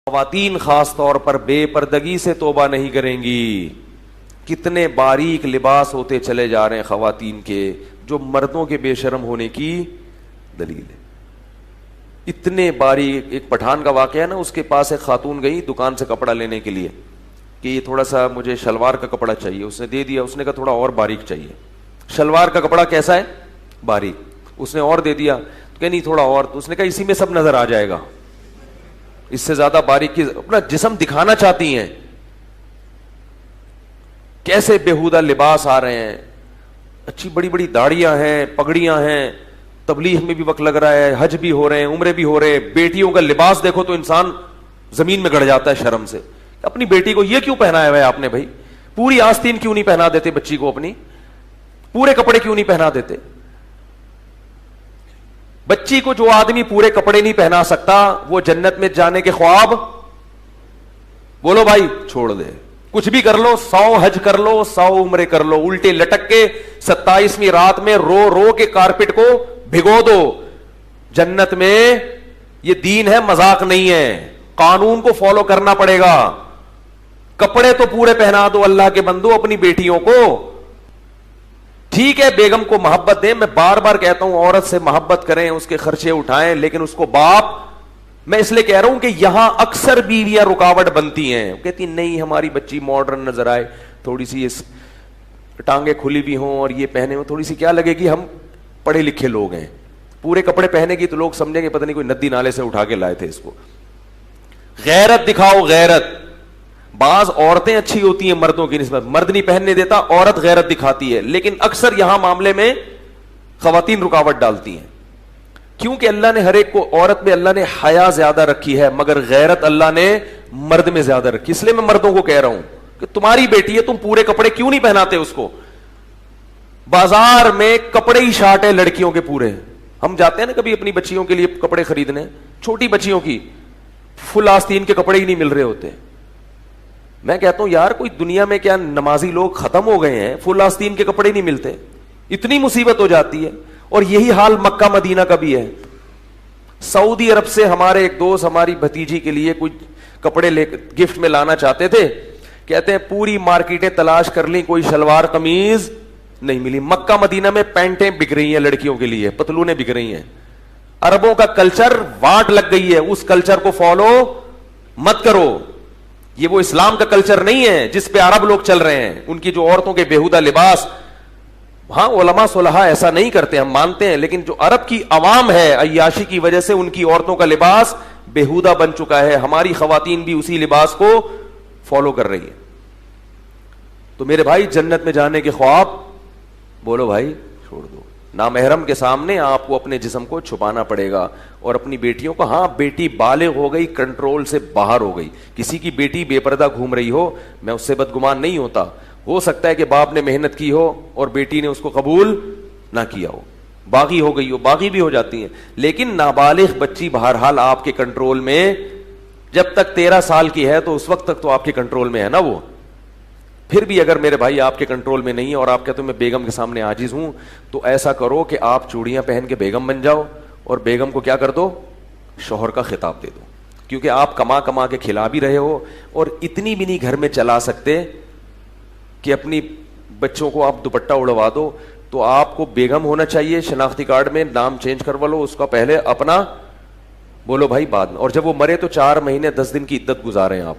خواتین خاص طور پر بے پردگی سے توبہ نہیں کریں گی. کتنے باریک لباس ہوتے چلے جا رہے ہیں خواتین کے, جو مردوں کے بے شرم ہونے کی دلیل ہے. اتنے باریک. ایک پٹھان کا واقعہ ہے نا, اس کے پاس ایک خاتون گئی دکان سے کپڑا لینے کے لیے کہ یہ تھوڑا سا مجھے شلوار کا کپڑا چاہیے. اس نے دے دیا. اس نے کہا تھوڑا اور باریک چاہیے. شلوار کا کپڑا کیسا ہے؟ باریک. اس نے اور دے دیا تو کہ نہیں تھوڑا اور. تو اس نے کہا اسی میں سب نظر آ جائے گا, اس سے زیادہ باریک کی اپنا جسم دکھانا چاہتی ہیں. کیسے بےہودہ لباس آ رہے ہیں, اچھی بڑی بڑی داڑیاں ہیں, پگڑیاں ہیں, تبلیغ میں بھی وقت لگ رہا ہے, حج بھی ہو رہے ہیں, عمرے بھی ہو رہے ہیں. بیٹیوں کا لباس دیکھو تو انسان زمین میں گڑ جاتا ہے شرم سے. اپنی بیٹی کو یہ کیوں پہنایا ہوا ہے آپ نے بھائی؟ پوری آستین کیوں نہیں پہنا دیتے بچی کو اپنی؟ پورے کپڑے کیوں نہیں پہنا دیتے بچی کو؟ جو آدمی پورے کپڑے نہیں پہنا سکتا وہ جنت میں جانے کے خواب بولو بھائی چھوڑ دے. کچھ بھی کر لو, 100 حج کر لو, 100 عمرے کر لو, الٹے لٹک کے 27ویں رات میں رو رو کے کارپٹ کو بھگو دو. جنت میں یہ دین ہے, مذاق نہیں ہے. قانون کو فالو کرنا پڑے گا. کپڑے تو پورے پہنا دو اللہ کے بندو اپنی بیٹیوں کو. ٹھیک ہے بیگم کو محبت دیں, میں بار بار کہتا ہوں عورت سے محبت کریں, اس کے خرچے اٹھائیں, لیکن اس کو باپ. میں اس لیے کہہ رہا ہوں کہ یہاں اکثر بیویاں رکاوٹ بنتی ہیں, کہتی نہیں ہماری بچی ماڈرن نظر آئے, تھوڑی سی ٹانگیں کھلی بھی ہوں اور یہ پہنے ہوں, تھوڑی سی کیا لگے گی ہم پڑھے لکھے لوگ ہیں. پورے کپڑے پہنے گی تو لوگ سمجھیں گے پتہ نہیں کوئی ندی نالے سے اٹھا کے لائے تھے اس کو. غیرت دکھاؤ, غیرت. بعض عورتیں اچھی ہوتی ہیں مردوں کی نسبت, مرد نہیں پہننے دیتا, عورت غیرت دکھاتی ہے, لیکن اکثر یہاں معاملے میں خواتین رکاوٹ ڈالتی ہیں. کیونکہ اللہ نے ہر ایک کو, عورت میں اللہ نے حیا زیادہ رکھی ہے مگر غیرت اللہ نے مرد میں زیادہ رکھی. اس لیے میں مردوں کو کہہ رہا ہوں کہ تمہاری بیٹی ہے, تم پورے کپڑے کیوں نہیں پہناتے اس کو؟ بازار میں کپڑے ہی شارٹ ہے لڑکیوں کے پورے. ہم جاتے ہیں نا کبھی اپنی بچیوں کے لیے کپڑے خریدنے, چھوٹی بچیوں کی فل آستین کے کپڑے ہی نہیں مل رہے ہوتے. میں کہتا ہوں یار کوئی دنیا میں کیا نمازی لوگ ختم ہو گئے ہیں, فل آستین کے کپڑے نہیں ملتے, اتنی مصیبت ہو جاتی ہے. اور یہی حال مکہ مدینہ کا بھی ہے. سعودی عرب سے ہمارے ایک دوست ہماری بھتیجی کے لیے کچھ کپڑے لے گفٹ میں لانا چاہتے تھے, کہتے ہیں پوری مارکیٹیں تلاش کر لیں, کوئی شلوار قمیض نہیں ملی. مکہ مدینہ میں پینٹیں بک رہی ہیں لڑکیوں کے لیے, پتلونیں بک رہی ہیں. عربوں کا کلچر واٹ لگ گئی ہے, اس کلچر کو فالو مت کرو. یہ وہ اسلام کا کلچر نہیں ہے جس پہ عرب لوگ چل رہے ہیں. ان کی جو عورتوں کے بےہودہ لباس, ہاں علماء صلحاء ایسا نہیں کرتے, ہم مانتے ہیں, لیکن جو عرب کی عوام ہے عیاشی کی وجہ سے ان کی عورتوں کا لباس بےہودہ بن چکا ہے. ہماری خواتین بھی اسی لباس کو فالو کر رہی ہے. تو میرے بھائی جنت میں جانے کے خواب بولو بھائی چھوڑ دو. نامحرم کے سامنے آپ کو اپنے جسم کو چھپانا پڑے گا. اور اپنی بیٹیوں کو, ہاں بیٹی بالغ ہو گئی, کنٹرول سے باہر ہو گئی, کسی کی بیٹی بے پردہ گھوم رہی ہو, میں اس سے بدگمان نہیں ہوتا. ہو سکتا ہے کہ باپ نے محنت کی ہو اور بیٹی نے اس کو قبول نہ کیا ہو, باغی ہو گئی ہو, باغی بھی ہو جاتی ہیں. لیکن نابالغ بچی بہرحال آپ کے کنٹرول میں, جب تک 13 سال کی ہے تو اس وقت تک تو آپ کے کنٹرول میں ہے نا وہ. پھر بھی اگر میرے بھائی آپ کے کنٹرول میں نہیں ہے اور آپ کہتے ہیں میں بیگم کے سامنے عاجز ہوں, تو ایسا کرو کہ آپ چوڑیاں پہن کے بیگم بن جاؤ اور بیگم کو کیا کر دو, شوہر کا خطاب دے دو. کیونکہ آپ کما کما کے کھلا بھی رہے ہو اور اتنی بھی نہیں گھر میں چلا سکتے کہ اپنی بچوں کو آپ دوپٹہ اڑوا دو. تو آپ کو بیگم ہونا چاہیے, شناختی کارڈ میں نام چینج کروا لو اس کا پہلے, اپنا بولو بھائی بعد میں. اور جب وہ مرے تو 4 مہینے 10 دن کی عدت گزاریں آپ,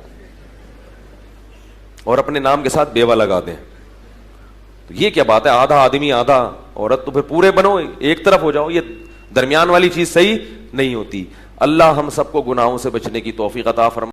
اور اپنے نام کے ساتھ بیوہ لگا دیں. تو یہ کیا بات ہے, آدھا آدمی آدھا عورت, تو پھر پورے بنو, ایک طرف ہو جاؤ. یہ درمیان والی چیز صحیح نہیں ہوتی. اللہ ہم سب کو گناہوں سے بچنے کی توفیق عطا فرمائے.